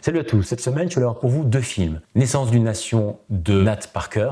Salut à tous, cette semaine je vais avoir pour vous deux films. Naissance d'une nation de Nat Parker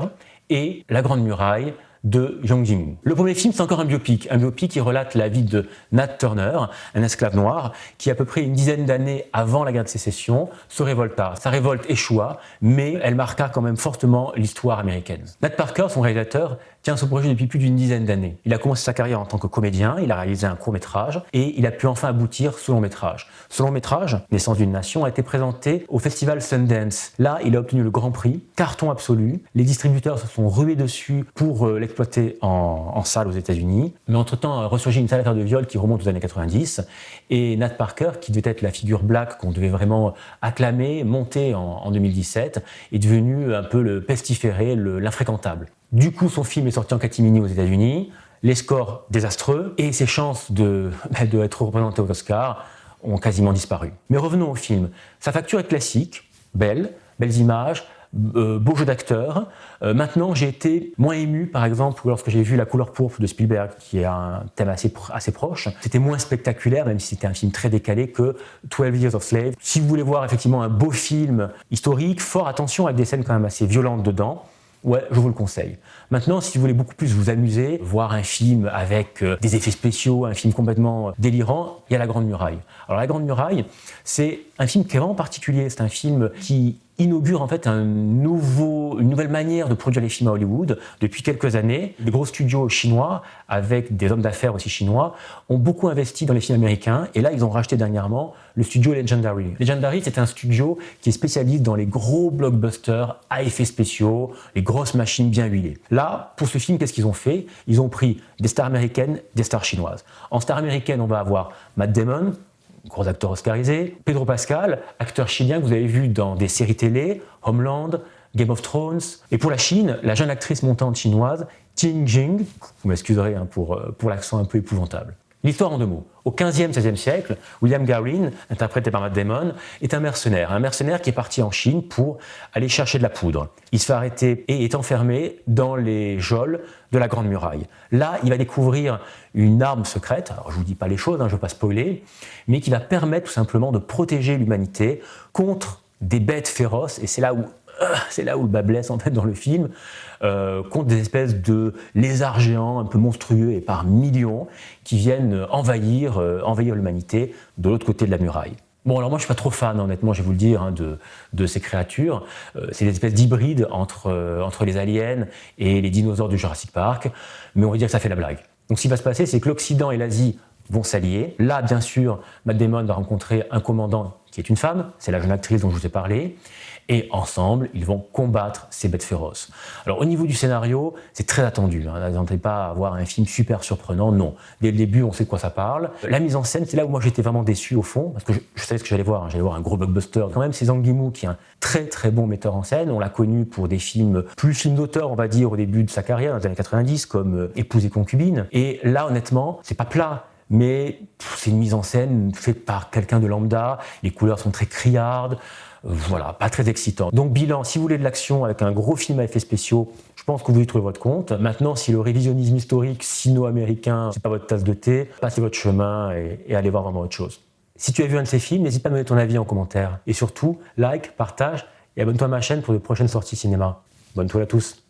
et La Grande Muraille de Zhang Yimou. Le premier film, c'est encore un biopic qui relate la vie de Nat Turner, un esclave noir qui, à peu près une dizaine d'années avant la guerre de sécession, se révolta. Sa révolte échoua, mais elle marqua quand même fortement l'histoire américaine. Nat Parker, son réalisateur, tient ce projet depuis plus d'une dizaine d'années. Il a commencé sa carrière en tant que comédien, il a réalisé un court-métrage et il a pu enfin aboutir ce long-métrage. Ce long-métrage, Naissance d'une nation, a été présenté au festival Sundance. Là, il a obtenu le grand prix, carton absolu. Les distributeurs se sont rués dessus pour l'exploiter en salle aux États-Unis. Mais entre-temps, ressurgit une sale affaire de viol qui remonte aux années 90. Et Nat Parker, qui devait être la figure black qu'on devait vraiment acclamer, monter en 2017, est devenu un peu le pestiféré, l'infréquentable. Du coup, son film est sorti en catimini aux États-Unis, les scores désastreux et ses chances d'être représenté aux Oscars ont quasiment disparu. Mais revenons au film. Sa facture est classique, belles images, beau jeu d'acteurs. Maintenant, j'ai été moins ému, par exemple, lorsque j'ai vu La couleur pourpre de Spielberg, qui est un thème assez proche. C'était moins spectaculaire, même si c'était un film très décalé, que 12 Years of Slave. Si vous voulez voir effectivement un beau film historique, fort attention, avec des scènes quand même assez violentes dedans, ouais, je vous le conseille. Maintenant, si vous voulez beaucoup plus vous amuser, voir un film avec des effets spéciaux, un film complètement délirant, il y a La Grande Muraille. Alors La Grande Muraille, c'est un film qui est vraiment particulier. C'est un film qui inaugure en fait une nouvelle manière de produire les films à Hollywood. Depuis quelques années, les gros studios chinois, avec des hommes d'affaires aussi chinois, ont beaucoup investi dans les films américains. Et là, ils ont racheté dernièrement le studio Legendary. Legendary, c'est un studio qui est spécialiste dans les gros blockbusters à effets spéciaux, les grosses machines bien huilées. Là, pour ce film, qu'est-ce qu'ils ont fait? Ils ont pris des stars américaines, des stars chinoises. En stars américaines, on va avoir Matt Damon, gros acteur oscarisé, Pedro Pascal, acteur chilien que vous avez vu dans des séries télé, Homeland, Game of Thrones. Et pour la Chine, la jeune actrice montante chinoise, Qin Jing, vous m'excuserez pour l'accent un peu épouvantable. L'histoire en deux mots. Au 15e, 16e siècle, William Gawain, interprété par Matt Damon, est un mercenaire qui est parti en Chine pour aller chercher de la poudre. Il se fait arrêter et est enfermé dans les geôles de la Grande Muraille. Là, il va découvrir une arme secrète, alors je ne vous dis pas les choses, je ne veux pas spoiler, mais qui va permettre tout simplement de protéger l'humanité contre des bêtes féroces, et c'est là où le bas blesse en fait dans le film, contre des espèces de lézards géants un peu monstrueux et par millions qui viennent envahir l'humanité de l'autre côté de la muraille. Bon, alors moi je suis pas trop fan, honnêtement, je vais vous le dire, de ces créatures. C'est des espèces d'hybrides entre les aliens et les dinosaures du Jurassic Park, mais on va dire que ça fait la blague. Donc ce qui va se passer, c'est que l'Occident et l'Asie vont s'allier. Là, bien sûr, Matt Damon va rencontrer un commandant qui est une femme, c'est la jeune actrice dont je vous ai parlé, et ensemble, ils vont combattre ces bêtes féroces. Alors, au niveau du scénario, c'est très attendu. N'attendez pas à avoir un film super surprenant, non. Dès le début, on sait de quoi ça parle. La mise en scène, c'est là où moi j'étais vraiment déçu au fond, parce que je savais ce que j'allais voir. J'allais voir un gros blockbuster. Quand même, c'est Zhang Yimou qui est un très très bon metteur en scène. On l'a connu pour des films, plus films d'auteur, on va dire, au début de sa carrière, dans les années 90, comme Épouse et concubine. Et là, honnêtement, c'est pas plat, mais c'est une mise en scène faite par quelqu'un de lambda. Les couleurs sont très criardes. Voilà, pas très excitant. Donc bilan, si vous voulez de l'action avec un gros film à effets spéciaux, je pense que vous y trouvez votre compte. Maintenant, si le révisionnisme historique sino-américain, c'est pas votre tasse de thé, passez votre chemin et allez voir vraiment autre chose. Si tu as vu un de ces films, n'hésite pas à me donner ton avis en commentaire. Et surtout, like, partage et abonne-toi à ma chaîne pour de prochaines sorties cinéma. Bonne soirée à tous.